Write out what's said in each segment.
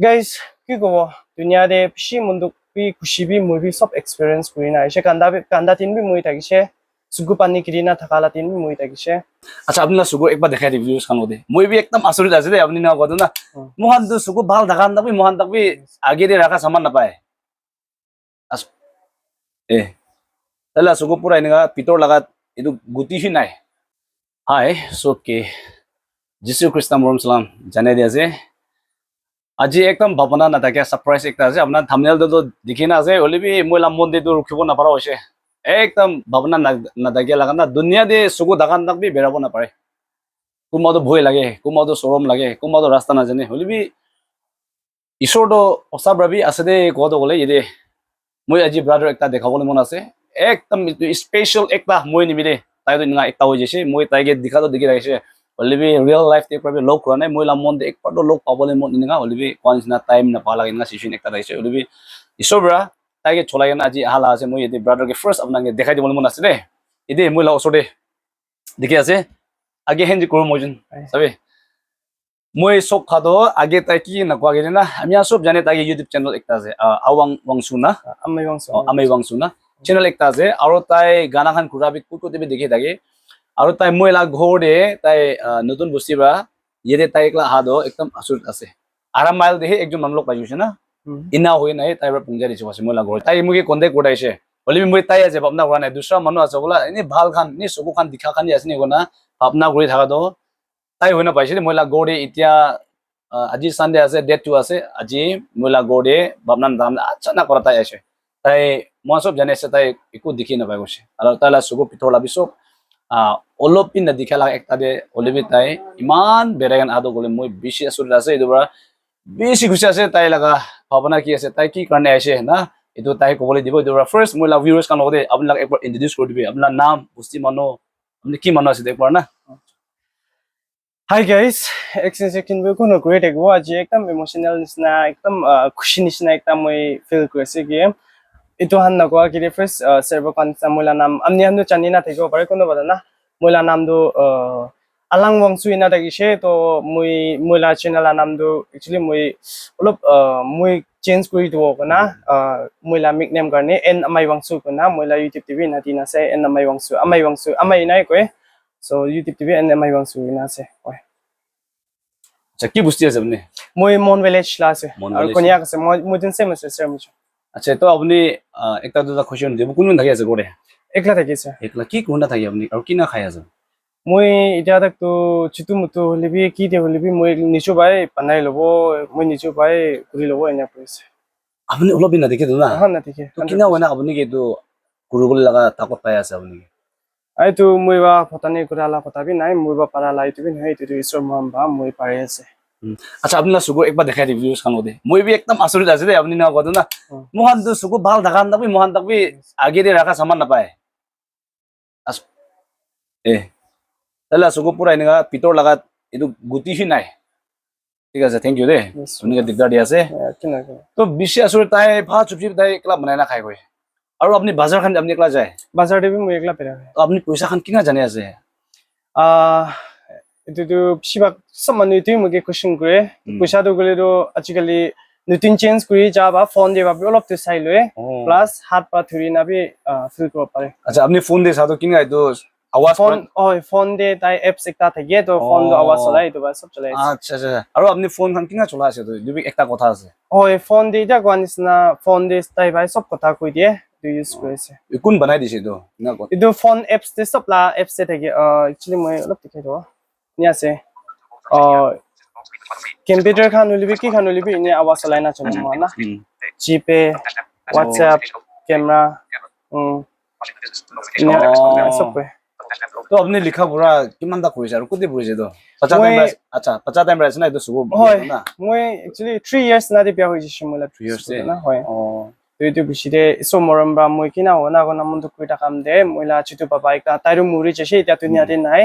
Guys, কি কব দুনিয়াতে বেছি মনটোক বি খুশি বি মই বি সব এক্সপিৰিয়েঞ্চ কৰি না আহিছে কান্দা তিন বি মই থাকিছে চুগু পানী কিৰি না থাকালা তিন বি মই থাকিছে আচ্ছা আপনার সুগু একবার দেখাই দিবি ভিউজ খান দে মই বি একদম আসরিত আছে দে আপনি না কত না মোহান তো সুগু ভাল দেখান দাবি মোহান তাকবি আগে দিয়ে রাখা সামান না পায় এ তাহলে সুগু পুরা এনেকা পিতর লাগাত এটু গুটিহি নাই হাই সোকে যিশু খ্রিস্ট মরম সালাম জানাই দিয়ে আছে আজি একদম ভাবনা না থাকে সারপ্রাইজ একটা আছে আপনার থাম্বনেল তো দেখি না আছে হলিবি মই লাম মন্দির তো রুখিব না পারা হইছে একদম ভাবনা না থাকে লাগা না দুনিয়া দিয়ে সুগু দেখান তাকবি বেরাব না পারে কোনোবাটো ভয় লাগে কোনোবাটো চৰম লাগে কোনোবাটো ৰাস্তা নাজানে হলিবি ঈশ্বৰটো সঁচা ভাবি আছে দে কত গলে এদে মই আজি ব্ৰাদাৰ একটা দেখাবলৈ মন আছে একদম স্পেচিয়েল একটা মই নিমিলে তাইতো নিঙা একটা হৈ যাইছে মই তাইকে দেখাতো দেখি ৰাখিছে হলিবি ৰিয়েল লাইফ তে প্ৰায় লগ কৰা নাই মই লামন একবাৰটো লগ পাবলৈ মন নিঙা হলিবি কোৱানিচিনা টাইম নাপা লাগে নিঙা চিচুৱেশ্যন একটা আহিছে হলিবি ঈশ্বৰ ব্ৰা তাইকে চলাই কেনে আজি আহালা আছে মই এদে ব্ৰাদাৰকে ফাৰ্ষ্ট আপোনাকে দেখাই দিবলৈ মন আছে দে এদে মই লা ওচৰতে দেখি আছে আগে হেঞ্জি কৰো মই চাবি মই সব খাদো আগে তাই কি না কোয়া গেলে না আমি সব জানি তাই ইউটিউব চ্যানেল একটা আছে আওয়াং ওয়াংসু না আমি ওয়াংসু না চ্যানেল একটা আছে আর তাই গানা খান ঘুরাবি কুকুতিবি দেখি থাকে আর তাই মহিলা ঘরে তাই নতুন বস্তিবা ইয়েতে তাই একলা হাদো একদম আসুর আছে আরাম মাইল দেখে একজন মানুষ পাইছে না ইনা হই নাই তাই এবার পুঞ্জা দিছে আছে মহিলা ঘরে তাই মুকে কন্টেক্ট করাইছে বলি মই তাই আছে ভাবনা করা নাই দুসরা মানুষ আছে বলা এনে ভাল খান এনে চকু খান দেখা খানি আছে নি না ভাবনা কৰি থাকা তো তাই হৈ নাপাইছিল মহিলা গৌড়ে এতিয়া আজি সানডে আছে ডেট 2 আছে আজি মহিলা গৌড়ে ভাবনা দাম আচ্ছা কৰা তাই আছে তাই মই সব জানি আছে তাই একো দেখি নাপাই গৈছে আৰু তাইলা চকু পিঠৰ লাবি সব অলপ পিন দেখা লাগে একটা দে অলবি তাই ইমান বেৰাগান আদো গলে মই বেছি আসুৰ আছে এইটো পৰা বেছি খুশি আছে তাই লাগা ভাবনা কি আছে তাই কি কাৰণে আছে না এইটো তাই ক'বলৈ দিব এইটো ফাৰ্ষ্ট মই লাভ ভিউয়াৰ্স কান লগতে আপোনাক একবাৰ ইন্ট্ৰোডিউস কৰি দিবি আপোনাৰ নাম বস্তি মানুহ আপনি কি মানুহ আছে একবাৰ না Hi guys, exciting video kuno great ego aji ekdam emotional nisna ekdam khushi nisna ekdam moi feel koise ki itu han na ko ki first server kan samula nam amni hamno chani na thego pare kono bada na moila nam do alang wangsu ina dagi she to moila channel nam do actually moi olop moi change kori do ko na moila nickname karne en amai wangsu ko na moila youtube tv na tina se en amai wangsu amai nai ko so YouTube TV and my wang su na se oi আচ্ছা কি বুঝতে আছে আপনি moi mon village la se আর কোনিয়া আছে moi din same আছে sir mucho আচ্ছা তো আপনি একটা দুটা কোশ্চেন দেব কোন থাকি আছে গড়ে একলা থাকি আছে একলা কি কোনটা থাকি আপনি আর কি না খাই আছে moi এটা tak to chitu mutu holibi ki de holibi moi nicho bai panai lobo moi nicho bai kuri lobo ena prise আপনি অলপ দিন না দেখে তো না ha na tike তো কিনা হয় না আপনি কি তো কুরুগুল লাগা তাকত পাই আছে আপনি ai tu moi ba patani kurala kota bi nai moi ba para lai tu bi nai tu isor mam ba moi pare আছে আচ্ছা আপনার সুগু একবার দেখাই দিবি ভিউজ খান দে মই বি একদম আসরিত আছে দে আপনি না কত না মোহান তো সুগু ভাল দেখান দাবি মোহান তাকবি আগে দিয়ে রাখা সামান না পায় এ তাহলে সুগু পুরা এনেকা পিতর লাগাত এটু গুটিহি নাই ঠিক আছে থ্যাংক ইউ দে আপনি দিগদার দি আছে তো বেশি আসরিত তাই ভাত চুপচি তাই একলা বানাই না খাই গই আৰু আপনি বাজাৰ খান আপনি একলা যায় বাজাৰ দেবি মই একলা পেৰা তো আপনি পয়সা খান কিনা জানি আছে itu sibak saman itu muge question kore পইচা তো গলে তো আজিকালি নতুন চেঞ্জ কৰি যাবা ফোন দিবা অলপ তো চাই লয় প্লাস হাত পা ধৰি না বি ফিল কৰিব পাৰে আচ্ছা আপনি ফোন দে সাতো কিনা তো আওয়াজ ফোন দে তাই এপস একটা থাকে তো ফোন দো আওয়াজ চলাই তো বা সব চলাই আচ্ছা আচ্ছা আৰু আপনি ফোন খান কিনা চলা আছে তো দুবি একটা কথা আছে ফোন দে যা কোৱানিছনা ফোন দে তাই ভাই সব কথা কৈ দিয়ে do use কৰিছে কোন বনাই দিছে তো না কত ಇದು ಫೋನ್ apps তে সব লা apps তে থাকে actually মই অলপ দেখাই দাও নি আছে কম্পিউটার খান হলিবি কি খান হলিবি ইনে আওয়াজ চলাই না চলে না জিপে WhatsApp ক্যামেরা সব তো আপনি লিখা পড়া কিমান দা কৰিছে আৰু কোতে পঢ়িছে তো 50 টাইম আচ্ছা 50 টাইম আছে না এটা সুগু না মই actually 3 years না দি বিয়া হইছে মই 3 years না হয় itu biside so moramba moi kina ona gona mundu kuita kam de moila chitu papa ekta tairu muri chese eta dunia de nai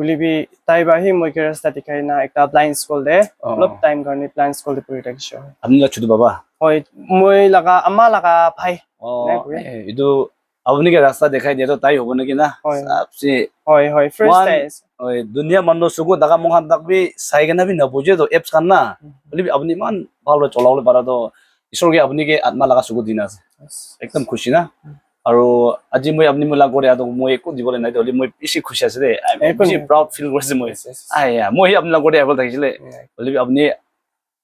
ulibi tai ba hi moi ke rasta dikhai na ekta blind school de lop time garni blind school de puri takisho apni la chitu baba hoi moi laga amma laga bhai idu আপুনি কে ৰাস্তা দেখাই দিয়ে তো তাই হ'ব নেকি না হয়। सबसे হয় ফাৰ্ষ্ট টাইম ওই দুনিয়া মানুহ চকু দাগা মহান দাকবি চাই কেনে বি নবুজে তো এপছ খান না বলি আপনি ইমান ভালভাবে চলাবলৈ পাৰা তো ঈশ্বৰকে আপুনি কে আত্মা লগা চকু দিন আছে একদম খুশি না আৰু আজি মই আপুনি মোলা কৰি আছো মই একো দিবলৈ নাই হলি মই বেছি খুশি আছে দে বেছি প্ৰাউড ফিল কৰিছে মই আয়া মই আপোনাক কৰি আহিব থাকিছিলে বলি আপুনি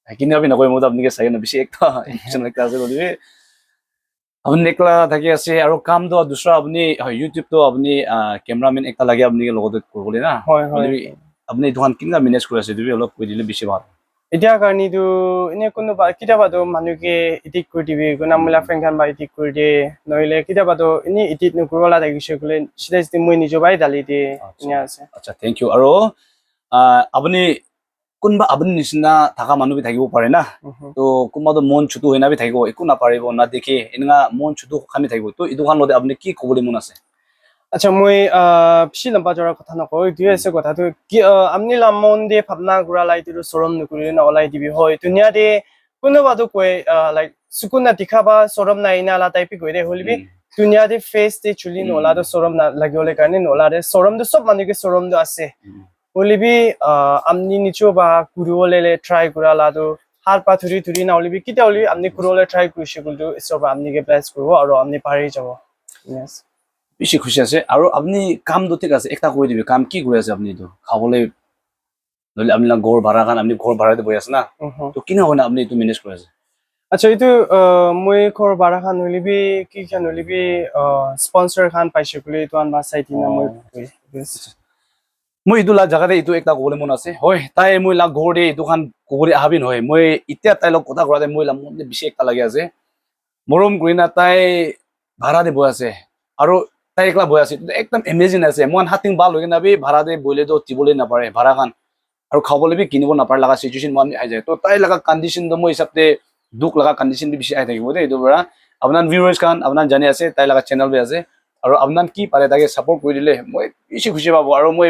কিনি আমি নকয় মই আপুনি কে চাই না বেছি একটা ইমোশন একটা আছে বলি আপুনি একলা থাকি আছে আৰু কাম তো দুসৰা আপুনি ইউটিউব তো আপুনি ক্যামেৰাম্যান একটা লাগে আপুনি লগতে কৰিবলৈ না হয় হয় বলি আপুনি দোকান কিনা মেনেজ কৰি আছে তুমি অলপ কৈ দিলে বেছি ভাল এতিয়া কাৰণেতো এনে কোনোবা কেতিয়াবাতো মানুহকে ইডিট কৰি দিবি কোনা মোলা ফ্ৰেণ্ড খান বা ইডিট কৰি দিয়ে নহলে কেতিয়াবাতো এনে ইডিট নকৰলা থাকিছে বোলে চিধা চিধি মই নিজৰ বাই ডালি দিয়ে এনে আছে আচ্ছা থ্যাংক ইউ আৰু আপুনি কোনবা আপুনি নিচিনা থাকা মানুহ বি থাকিব পাৰে না তো কোনবাটো মন ছুটু হৈ না বি থাকিব একো নাপাৰিব না দেখি এনেকা মন ছুটু খানি থাকিব তো এইটো খান লতে আপুনি কি ক'বলৈ মন আছে আচ্ছা মই বেছি লম্বা জৰাৰ কথা নকওঁ এইটোৱে আছে কথাটো কি আপুনি লামন দিয়ে ভাবনা ঘূৰা লাই এইটো চৰম নকৰি না ওলাই দিবি হয় ধুনীয়া দে কোনোবাটো কয় লাইক চুকুনা দেখাবা চৰম নাই না লা টাইপি কৈ দে হলিবি ধুনীয়া দে ফেচ দে চুলি নলাটো চৰম লাগিবলৈ কাৰণে নলাৰে চৰমটো চব মানুহকে চৰমটো আছে হলিবি আপনি নিচো বা ঘূৰিবলৈ ট্ৰাই কৰা লাটো হাত পা ধুৰি ধুৰি না হলিবি কেতিয়া হলিবি আপনি ঘূৰিবলৈ ট্ৰাই কৰিছে কিন্তু ঈশ্বৰ আপনিকে ব্লেছ কৰিব আৰু আপনি পাৰি যাব yes বেছি খুশি আছে আৰু আপুনি কামটো ঠিক আছে একটা কৈ দিবি কাম কি কৰি আছে আপুনি এইটো খাবলৈ নহলে আপোনাৰ ঘৰ ভাড়া খান আপুনি ঘৰ ভাড়াতে বহি আছে না তো কিনা হয় না আপুনি এইটো মেনেজ কৰি আছে আচ্ছা এইটো মই ঘৰ ভাড়া খান হলিবি কি খান হলিবি স্পন্সৰ খান পাইছো বুলি এইটো আনবা চাই দিনা মই মই এইটো লাগ জাগাতে এইটো একটা ক'বলৈ মন আছে হয় তাই মই লাগ ঘৰ দে এইটো খান ক'বলৈ আহাবি নহয় মই এতিয়া তাই লগ কথা কৰাতে মই লাগ মন বেছি একটা লাগি আছে মৰম কৰি না তাই ভাড়া দে বহি আছে আৰু তাই একলা বহি আছে একদম এমেজিং আছে মই হাতিং বাল হৈ কিনে ভাড়া দে বহিলেতো দিবলৈ নাপাৰে ভাড়া খান আৰু খাবলৈ বি কিনিব নাপাৰে লগা চিচুৱেশ্যন মই আহি যায় তো তাই লগা কণ্ডিশ্যনটো মই হিচাপতে দুখ লগা কণ্ডিশ্যন বেছি আহি থাকিব দেই এইটোৰ পৰা আপোনাৰ ভিউৱাৰ্ছ খান আপোনাৰ জানি আছে তাই লগা চেনেল বি আছে আৰু আপোনাৰ কি পাৰে তাকে ছাপোৰ্ট কৰি দিলে মই বেছি খুচি পাব আৰু মই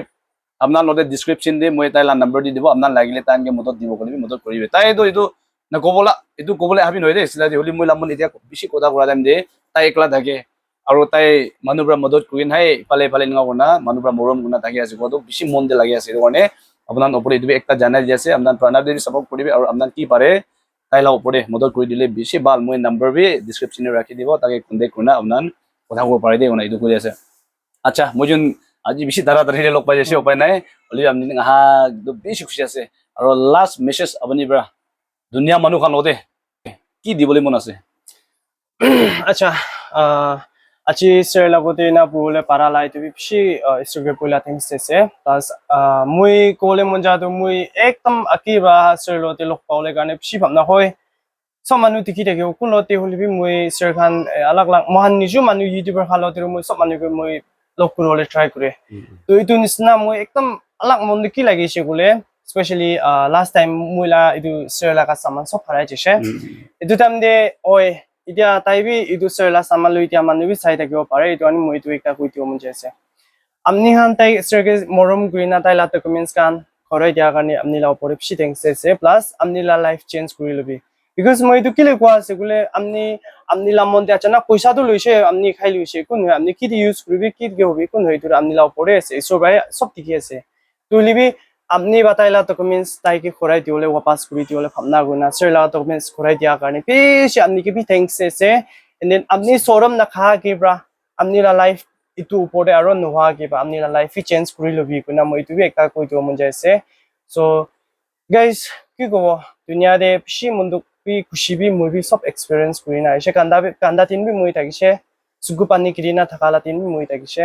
আপোনাৰ লগতে ডিছক্ৰিপশ্যন দি মই তাইৰ নম্বৰ দি দিব আপোনাৰ লাগিলে তাইকে মদত দিব কৰিবি মদত কৰিবি তাইতো এইটো নকবলা এইটো ক'বলৈ আহি নহয় দেই চিলা হলি মই লামন এতিয়া বেছি কথা কৰা টাইম দে তাই একলা থাকে আৰু তাই মানুহৰ পৰা মদত কৰি নাই ইফালে ইফালে এনেকুৱা কৰা মানুহৰ পৰা মৰম গুণা থাকি আছে কতো বেছি মন দি লাগি আছে সেইটো কাৰণে আপোনাৰ ওপৰত এইটো একটা জানাই দি আছে আপোনাৰ প্ৰণাম দেৱী ছাপোৰ্ট কৰিবি আৰু আপোনাৰ কি পাৰে তাই লাগ ওপৰতে মদত কৰি দিলে বেছি ভাল মই নম্বৰ বি ডিছক্ৰিপশ্যনে ৰাখি দিব তাকে কণ্টেক্ট কৰি না আপোনাৰ কথা ক'ব পাৰে দেই এইটো কৰি আছে আচ্ছা মই যোন আজি বেছি তাড়াতাড়ি লগ পাই যাইছে উপায় নাই হলি আপুনি আহা একদম বেছি খুশি আছে আৰু লাষ্ট মেছেজ আপুনি পৰা দুনিয়া মানুহ খান লগতে কি দিবলৈ মন আছে আচ্ছা আজি স্যাৰ লগতে না বুলে পাৰা লাই তুমি বেছি ইষ্টকে পইলা থিংছ আছে প্লাছ মই ক'লে মন যাতো মই একদম আকিবা স্যাৰ লগতে লগ পাওলে কাৰণে বেছি ভাবনা হয় সব মানুহ দেখি থাকে কোনতে হলিবি মই স্যাৰ খান আলাগ আলাগ মহান নিজো মানুহ ইউটিউবৰ খালতে মই সব মানুহকে মই লগ কৰিবলৈ ট্ৰাই কৰে তো এইটো নিচিনা মই একদম আলাগ মন কি লাগিছে বোলে স্পেশালি লাষ্ট টাইম মইলা এইটো স্যাৰ লগা সামান সব হাৰাই দিছে এইটো টাইম দে ঐ এতিয়া তাই বি এইটো স্যাৰ লা সামান লৈ এতিয়া মানুহ বি চাই থাকিব পাৰে এইটো আমি মই এইটো একটা কৈ দিব মন যাইছে আপনি খান তাই স্যাৰকে মৰম কৰি না তাই লা ডকুমেন্টছ খান ঘৰে দিয়া কাৰণে আপনি লা ওপৰে বেছি থ্যাঙ্কস আছে প্লাছ আপনি লা লাইফ চেঞ্জ কৰি লবি বিকজ মই এইটো কিলে কোৱা আছে বোলে আপনি লা মন দিয়া না পইচাটো লৈছে আপনি খাই লৈছে কোন হয় আপনি কি ইউজ কৰিবি কি হবি কোন হয় এইটো আপনি লা ওপৰে আছে ঈশ্বৰ ভাই সব ঠিকে আছে তো লিবি আপনি বাতাইলা ডকুমেন্টস তাইকে ঘৰাই দিবলৈ ৱাপাছ কৰি দিবলৈ ভাবনা গুনা স্যাৰ লা ডকুমেন্টস ঘৰাই দিয়া কাৰণে বেছি আপনি কি বি থ্যাঙ্কস আছে এন্ড দেন আপনি চৰম নাখা কিবা আপনি লা লাইফ ইটো ওপৰতে আৰু নোহোৱা কিবা আপনি লা লাইফ চেঞ্জ কৰি লবি কোনা মই এইটো বি একটা কৈ দিব মন যাইছে সো গাইজ কি কব দুনিয়াতে বেছি মনটো বি খুশি বি মই বি সব এক্সপিৰিয়েন্স কৰি না আহিছে কান্দা তিন বি মই থাকিছে চুকু পানী কিৰি না থাকা লাতিন বি মই থাকিছে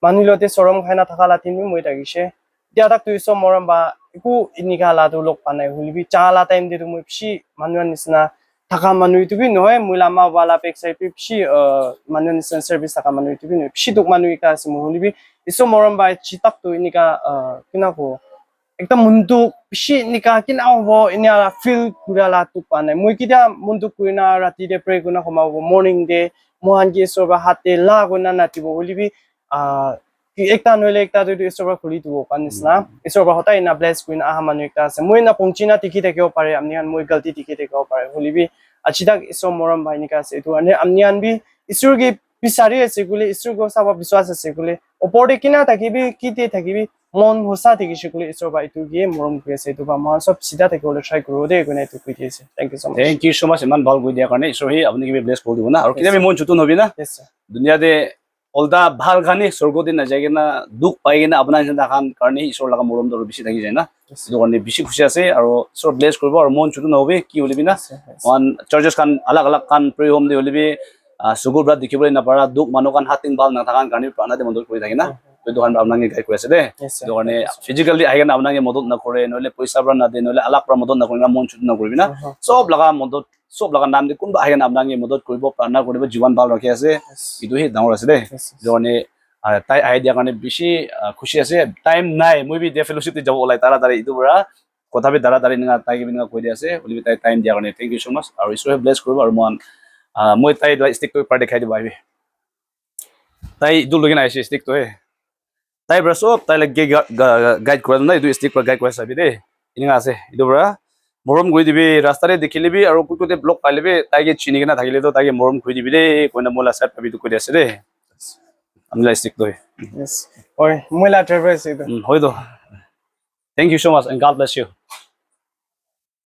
মানুহ লতে চৰম খাই না থাকা লাতিন বি মই থাকিছে এতিয়া তাক তুই চব মৰম বা একো এনেকা লাটো লগ পা নাই হলিবি চালা টাইম দিটো মই বেছি মানুহৰ নিচিনা থাকা মানুহ এইটো বি নহয় মই লামা বালা পেক চাই বেছি মানুহৰ নিচিনা চাৰ্ভিচ থাকা মানুহ এইটো বি নহয় বেছি দুখ মানুহ এটা আছে মই হলিবি ইছো মৰম বা চিতাক তো এনেকা কিনা কো একদম মনটো বেছি এনেকা কিনা হ'ব এনে ফিল কৰা লাটো পা নাই মই কেতিয়া মনটো কুইনা ৰাতিতে প্ৰে কুনা সোমাব মৰ্নিং দে মহান কি ঈশ্বৰ বা হাতে লা গুনা নাতিব হলিবি একটা নহলে একটা যদি ঈশ্বৰ খুলি দিব পান নিচিনা ঈশ্বৰ হতাই না ব্লেছ কুইন আহা মানুহ একটা আছে মই না পঞ্চিনা টিকি থাকিব পাৰে আপনি মই গলতি টিকি থাকিব পাৰে হলিবি আজি তাক ঈশ্বৰ মৰম ভাই নিকা আছে এইটো আনে আপনি আনবি ঈশ্বৰ কি বিচাৰি আছে গুলি ঈশ্বৰ গো চাব বিশ্বাস আছে গুলি ওপৰতে কিনা থাকিবি কিতে থাকিবি মন হোসা থাকিছে গুলি ঈশ্বৰ বা এইটো গিয়ে মৰম কৰি আছে এইটো বা মই সব চিধা থাকিবলৈ ট্ৰাই কৰো দেই কোনে এইটো কৈ দিছে thank you so much Thank you so much ইমান ভাল কৈ দিয়াৰ কাৰণে ঈশ্বৰ হে আপুনি কিবা ব্লেছ কৰি দিব না আৰু কিবা মন চুটো নবি না yes sir দুনিয়াতে অলদা ভাল গানি স্বৰ্গতে নাযায় কিনা দুখ পাই কিনা আপোনাৰ নিচিনা খান কাৰণে ঈশ্বৰ লগা মৰম দৰ বেছি থাকি যায় না সেইটো কাৰণে বেছি খুশি আছে আৰু ঈশ্বৰ ব্লেছ কৰিব আৰু মন চুটো নহবি কি হলিবি না ওৱান চাৰ্জেছ কান আলাগ আলাগ কান প্ৰে হোম দি হলিবি চকুৰ পৰা দেখিবলৈ নাপাৰা দুখ মানুহ কান হাত তিন ভাল নাথাকান কাৰণে প্ৰাণাতে মদত কৰি থাকে না সেইটো কাৰণে আপোনাক গাইড কৰি আছে দে সেইটো কাৰণে ফিজিকেলি আহি কিনে আপোনাক মদত নকৰে নহলে পইচা পৰা নাদে নহলে আলাগ পৰা মদত নকৰে মন চুটো নকৰিবি না চব লগা মদত চব লগা নাম দি কোনোবা আহি কিনে আপোনাক মদত কৰিব প্ৰাৰ্থনা কৰিব জীৱন ভাল ৰাখি আছে এইটোহে ডাঙৰ আছে দে সেইটো কাৰণে তাই আহি দিয়াৰ কাৰণে বেছি খুশি আছে টাইম নাই মই বি দে ফেলোশ্বিপত যাব ওলাই তাড়াতাড়ি এইটো পৰা কথা বি তাড়াতাড়ি নিঙা তাই কিবি কৈ দি আছে বুলি তাই টাইম দিয়াৰ কাৰণে থেংক ইউ সো মাচ আৰু ঈশ্বৰে ব্লেছ কৰিব আৰু মই তাই ষ্টিক কৰি পাৰ দেখাই দিব আহিবি তাই এইটো লৈ কিনে আহিছে ষ্টিকটো হে তাই পৰা চব তাই লাগে গাইড কৰা নাই এইটো ষ্টিক পৰা গাইড কৰা চাবি দেই এনেকুৱা আছে এইটো পৰা মৰম কৰি দিবি ৰাস্তাৰে দেখি লিবি আৰু কুকুৰতে ব্লক পাই লিবি তাইকে চিনি কিনে থাকিলেতো তাইকে মৰম কৰি দিবি দেই কইনা মোলা চাই পাবি কৈ দি আছে দেই আমি ষ্টিকটো হে yes oi মই লা ট্ৰেভাৰ আছে এইটো হয়তো thank you so much and God bless U